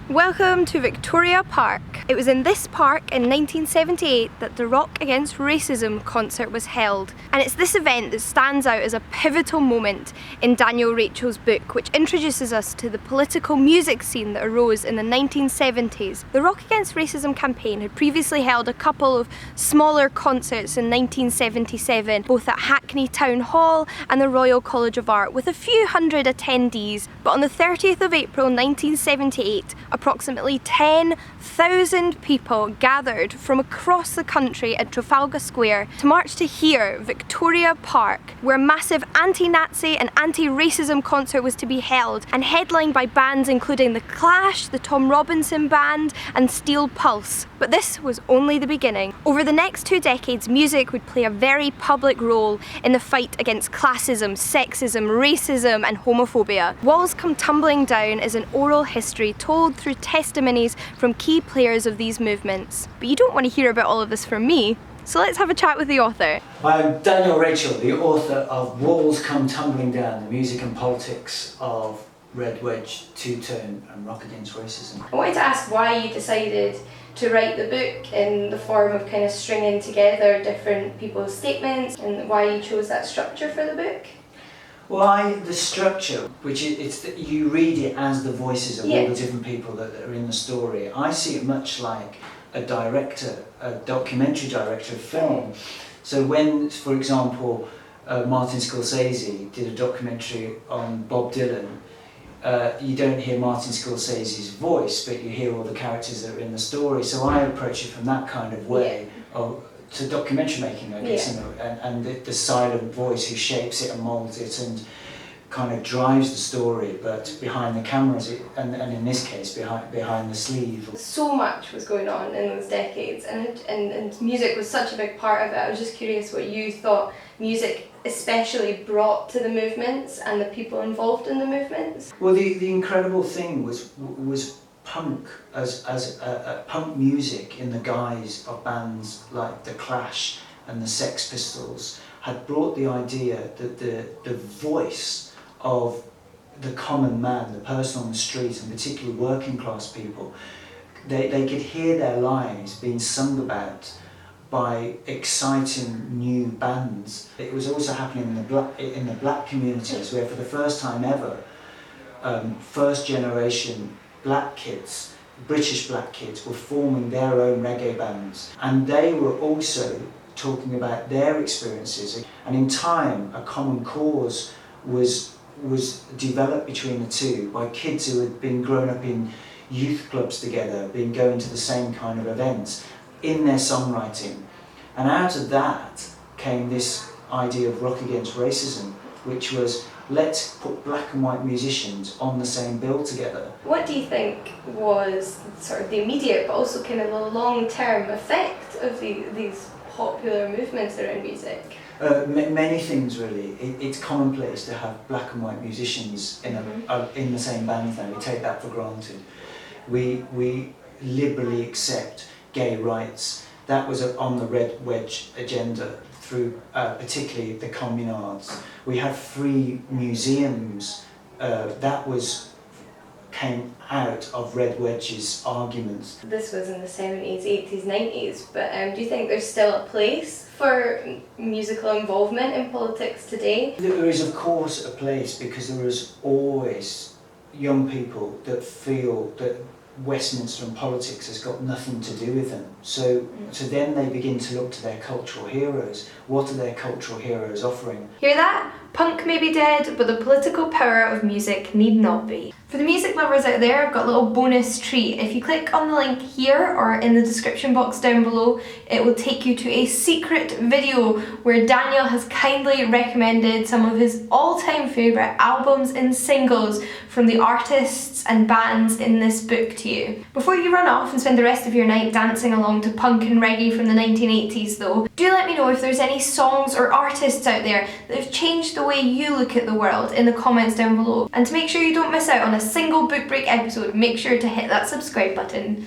Welcome to Victoria Park. It was in this park in 1978 that the Rock Against Racism concert was held, and it's this event that stands out as a pivotal moment in Daniel Rachel's book, which introduces us to the political music scene that arose in the 1970s. The Rock Against Racism campaign had previously held a couple of smaller concerts in 1977, both at Hackney Town Hall and the Royal College of Art, with a few hundred attendees. But on the 30th of April 1978, approximately 10,000 people gathered from across the country at Trafalgar Square to march to here, Victoria Park, where a massive anti-Nazi and anti-racism concert was to be held, and headlined by bands including The Clash, the Tom Robinson Band and Steel Pulse. But this was only the beginning. Over the next 2 decades, music would play a very public role in the fight against classism, sexism, racism and homophobia. Walls Come Tumbling Down is an oral history told through testimonies from key players of these movements. But you don't want to hear about all of this from me, so let's have a chat with the author. I'm Daniel Rachel, the author of Walls Come Tumbling Down, the music and politics of Red Wedge, Two-Tone and Rock Against Racism. I wanted to ask why you decided to write the book in the form of kind of stringing together different people's statements, and why you chose that structure for the book. Well, the structure, which it's that you read it as the voices of all the different people that are in the story. I see it much like a director, a documentary director of film. So when, for example, Martin Scorsese did a documentary on Bob Dylan, you don't hear Martin Scorsese's voice, but you hear all the characters that are in the story. So I approach it from that kind of way. To documentary making, I guess, and the silent voice who shapes it and moulds it and kind of drives the story, but behind the cameras, and in this case, behind the sleeve. So much was going on in those decades, and music was such a big part of it. I was just curious what you thought music especially brought to the movements and the people involved in the movements. Well, the incredible thing was punk as punk music in the guise of bands like The Clash and the Sex Pistols had brought the idea that the voice of the common man, the person on the street, and particularly working class people, they could hear their lives being sung about by exciting new bands. It was also happening in the black communities, where for the first time ever, first generation black kids, British black kids, were forming their own reggae bands, and they were also talking about their experiences, and in time a common cause was developed between the two by kids who had been grown up in youth clubs together, been going to the same kind of events in their songwriting, and out of that came this idea of Rock Against Racism, which was, let's put black and white musicians on the same bill together. What do you think was sort of the immediate but also kind of the long-term effect of these popular movements around music? Many things really. It's commonplace to have black and white musicians in the same band now. We take that for granted. We liberally accept gay rights. That was on the Red Wedge agenda through particularly the communards. We have free museums. That came out of Red Wedge's arguments. This was in the 70s, 80s, 90s, but do you think there's still a place for musical involvement in politics today? There is of course a place, because there is always young people that feel that Westminster and politics has got nothing to do with them. So then they begin to look to their cultural heroes. What are their cultural heroes offering? Hear that? Punk may be dead, but the political power of music need not be. For the music lovers out there, I've got a little bonus treat. If you click on the link here or in the description box down below, it will take you to a secret video where Daniel has kindly recommended some of his all-time favourite albums and singles from the artists and bands in this book to you. Before you run off and spend the rest of your night dancing along to punk and reggae from the 1980s though, do let me know if there's any songs or artists out there that have changed the way you look at the world in the comments down below. And to make sure you don't miss out on a single Book Break episode, make sure to hit that subscribe button.